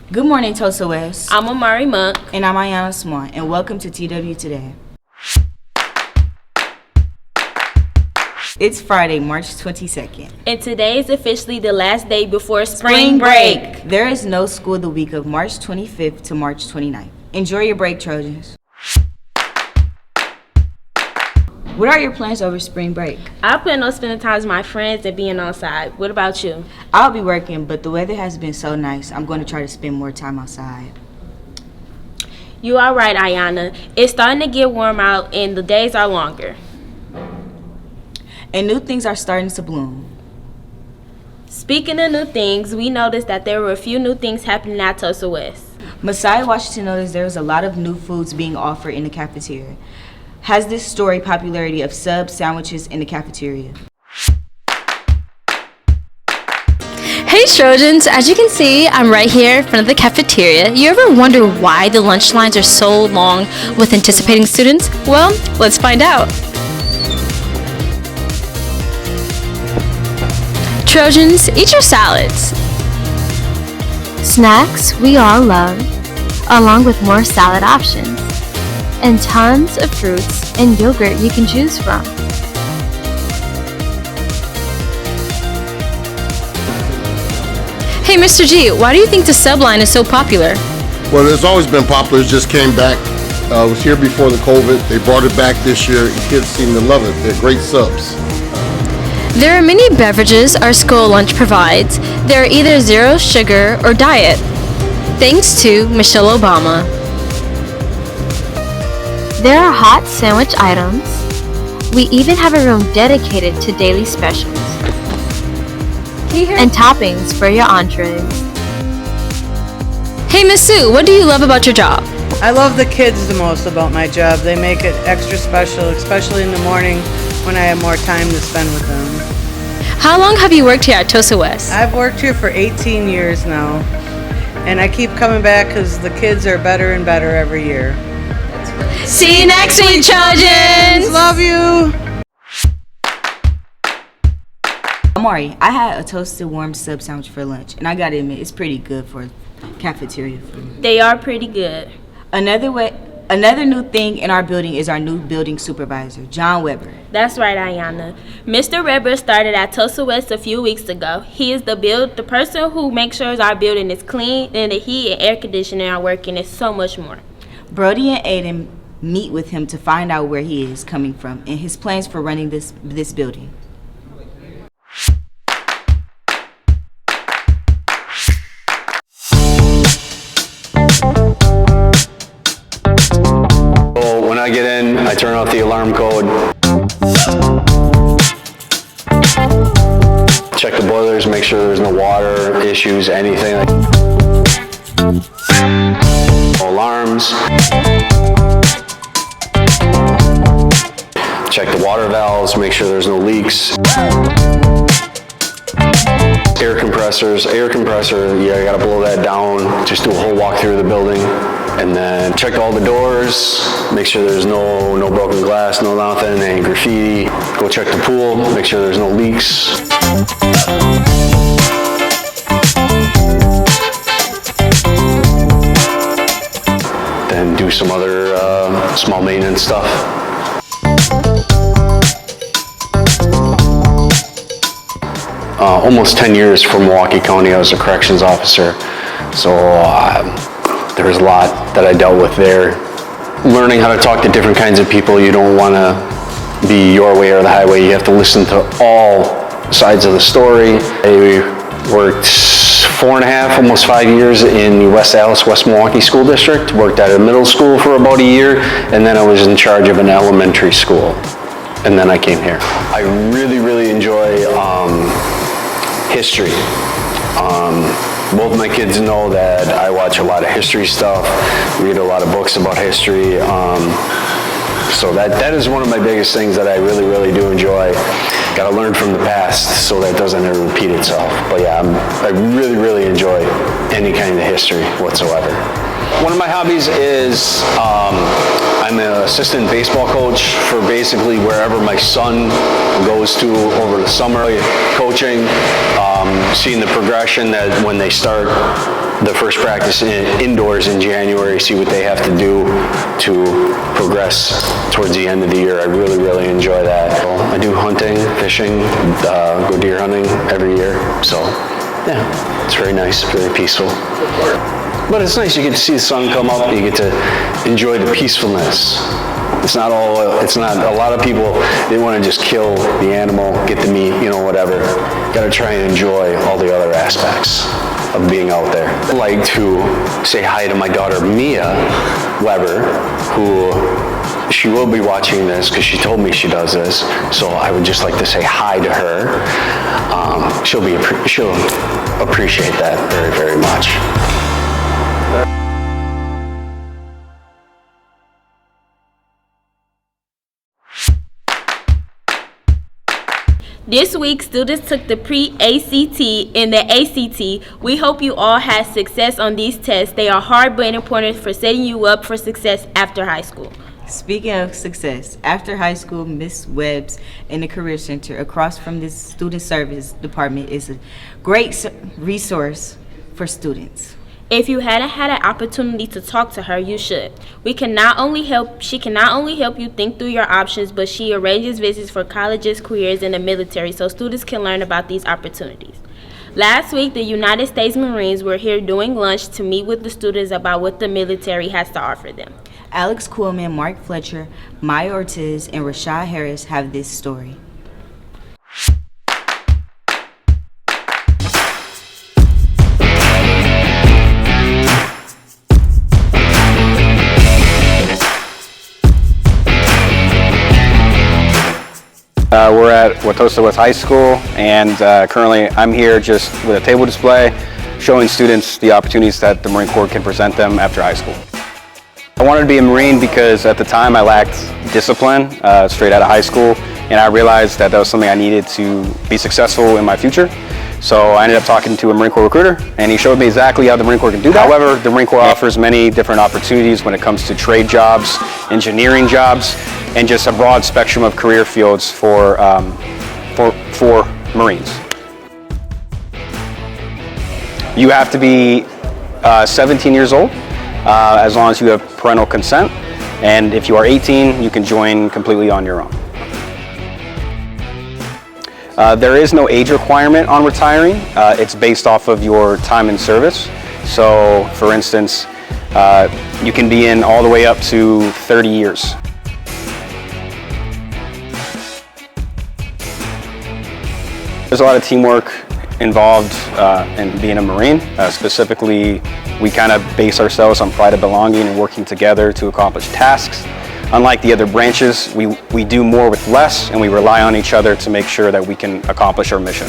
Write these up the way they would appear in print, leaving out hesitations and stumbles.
Good morning, Tosa West. I'm Amarri Monk. And I'm Iyonna, and welcome to Today. It's Friday, March 22nd. And today is officially the last day before spring break. There is no school the week of March 25th to March 29th. Enjoy your break, Trojans. What are your plans over spring break? I plan on spending time with my friends and being outside. What about you? I'll be working, but the weather has been so nice. I'm going to try to spend more time outside. You are right, Iyonna. It's starting to get warm out and the days are longer. And new things are starting to bloom. Speaking of new things, we noticed that there were a few new things happening at Tosa West. Masai Washington noticed there was a lot of new foods being offered in the cafeteria. Has this story popularity of sub sandwiches in the cafeteria? Hey Trojans, as you can see, I'm right here in front of the cafeteria. You ever wonder why the lunch lines are so long with anticipating students? Well, let's find out. Trojans, eat your salads. Snacks we all love, along with more salad options, and tons of fruits and yogurt you can choose from. Hey Mr. G, why do you think the subline is so popular? Well, it's always been popular. It just came back. It was here before the COVID. They brought it back this year. Kids seem to love it. They're great subs. There are many beverages our school lunch provides. They are either zero sugar or diet. Thanks to Michelle Obama. There are hot sandwich items. We even have a room dedicated to daily specials. And toppings for your entrees. Hey Miss Sue, what do you love about your job? I love the kids the most about my job. They make it extra special, especially in the morning when I have more time to spend with them. How long have you worked here at Tosa West? I've worked here for 18 years now, and I keep coming back because the kids are better and better every year. See you next week, Trojans! Love you! Amarri, I had a toasted warm sub sandwich for lunch, and I gotta admit, it's pretty good for cafeteria food. They are pretty good. Another new thing in our building is our new building supervisor, John Weber. That's right, Iyonna. Mr. Weber started at Tosa West a few weeks ago. He is the person who makes sure our building is clean and the heat and air conditioning are working and so much more. Brody and Aiden meet with him to find out where he is coming from and his plans for running this building. When I get in, I turn off the alarm code. Check the boilers, make sure there's no water issues, anything. No alarms. Check the water valves, make sure there's no leaks. Air compressor, yeah, I gotta blow that down. Just do a whole walk through the building. And then check all the doors, make sure there's no broken glass, no nothing, any graffiti. Go check the pool, make sure there's no leaks. Then do some other small maintenance stuff. Almost 10 years for Milwaukee County, I was a corrections officer. So there was a lot that I dealt with there. Learning how to talk to different kinds of people. You don't want to be your way or the highway. You have to listen to all sides of the story. I worked 4.5, almost 5 years in West Allis, West Milwaukee School District. Worked at a middle school for about a year, and then I was in charge of an elementary school. And then I came here. I really enjoy history. Both my kids know that I watch a lot of history stuff, read a lot of books about history. So that is one of my biggest things that I really do enjoy. Got to learn from the past so that doesn't ever repeat itself. But yeah, I really enjoy any kind of history whatsoever. One of my hobbies is I'm an assistant baseball coach for basically wherever my son goes to over the summer, coaching, seeing the progression that when they start the first practice indoors in January, see what they have to do to progress towards the end of the year. I really, really enjoy that. I do hunting, fishing, go deer hunting every year. So yeah, it's very nice, very peaceful. But it's nice, you get to see the sun come up, you get to enjoy the peacefulness. It's not, a lot of people, they want to just kill the animal, get the meat, whatever. Got to try and enjoy all the other aspects of being out there. I'd like to say hi to my daughter Mia Weber, who she will be watching this because she told me she does this. So I would just like to say hi to her. She'll appreciate that very, very much. This week, students took the pre-ACT and the ACT. We hope you all had success on these tests. They are hard but important for setting you up for success after high school. Speaking of success, after high school, Miss Webb's in the Career Center across from the Student Service Department is a great resource for students. If you hadn't had an opportunity to talk to her, you should. She can not only help you think through your options, but she arranges visits for colleges, careers, and the military so students can learn about these opportunities. Last week, the United States Marines were here doing lunch to meet with the students about what the military has to offer them. Alex Coolman, Mark Fletcher, Maya Ortiz, and Rashad Harris have this story. We're at Wauwatosa West High School, and currently I'm here just with a table display showing students the opportunities that the Marine Corps can present them after high school. I wanted to be a Marine because at the time I lacked discipline straight out of high school, and I realized that was something I needed to be successful in my future. So I ended up talking to a Marine Corps recruiter, and he showed me exactly how the Marine Corps can do that. However, the Marine Corps offers many different opportunities when it comes to trade jobs, engineering jobs, and just a broad spectrum of career fields for Marines. You have to be 17 years old, as long as you have parental consent, and if you are 18, you can join completely on your own. There is no age requirement on retiring. It's based off of your time in service. So, for instance, you can be in all the way up to 30 years. There's a lot of teamwork involved in being a Marine. Specifically, we kind of base ourselves on pride of belonging and working together to accomplish tasks. Unlike the other branches, we do more with less, and we rely on each other to make sure that we can accomplish our mission.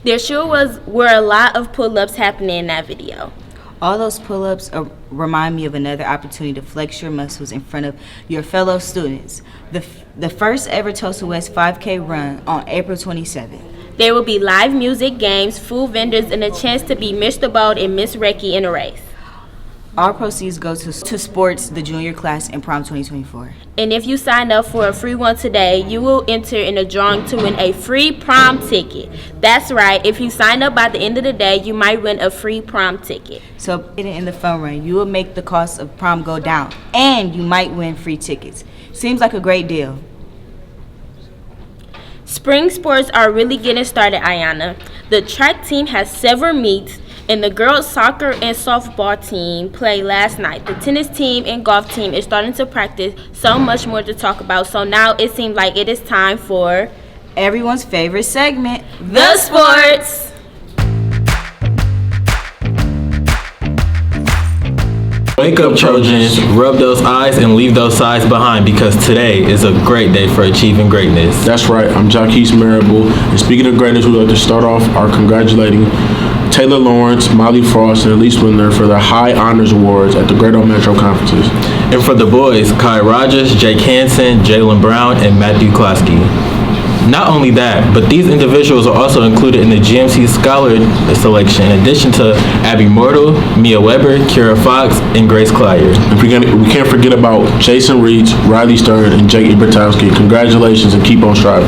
There sure were a lot of pull-ups happening in that video. All those pull-ups remind me of another opportunity to flex your muscles in front of your fellow students. The first ever Tosa West 5K run on April 27th. There will be live music, games, food vendors, and a chance to be Mr. Bold and Miss Recce in a race. All proceeds go to sports, the junior class, and Prom 2024. And if you sign up for a free one today, you will enter in a drawing to win a free prom ticket. That's right, if you sign up by the end of the day, you might win a free prom ticket. So in the fun run, you will make the cost of prom go down, and you might win free tickets. Seems like a great deal. Spring sports are really getting started, Iyonna. The track team has several meets, and the girls' soccer and softball team played last night. The tennis team and golf team is starting to practice. So much more to talk about. So now it seems like it is time for everyone's favorite segment, The Sports. Wake up, Trojans, rub those eyes and leave those sides behind, because today is a great day for achieving greatness. That's right, I'm Jahkese Marabel, and speaking of greatness, we'd like to start off our congratulating Taylor Lawrence, Molly Frost, and Elise Windler for their High Honors Awards at the Great Old Metro Conferences. And for the boys, Kai Rogers, Jake Hansen, Jalen Brown, and Matthew Klasky. Not only that, but these individuals are also included in the GMC Scholar selection, in addition to Abby Mortal, Mia Weber, Kira Fox, and Grace Clyer. We can't forget about Jason Reeds, Riley Stern, and Jake Ibertowski. Congratulations and keep on striving.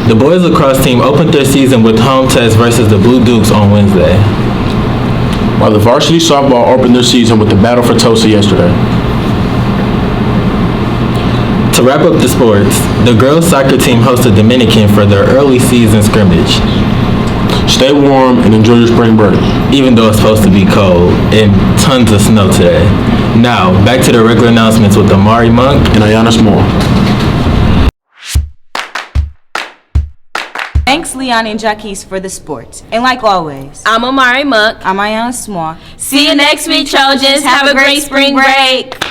The boys lacrosse team opened their season with home test versus the Blue Dukes on Wednesday, while the varsity softball opened their season with the battle for Tosa yesterday. To wrap up the sports, the girls soccer team hosted Dominican for their early season scrimmage. Stay warm and enjoy your spring break. Even though it's supposed to be cold and tons of snow today. Now, back to the regular announcements with Amarri Monk and Iyonna Small. Thanks, Leon and Jahkese, for the sports. And like always, I'm Amarri Monk. I'm Iyonna Small. See you next week, Trojans. Have a great spring break.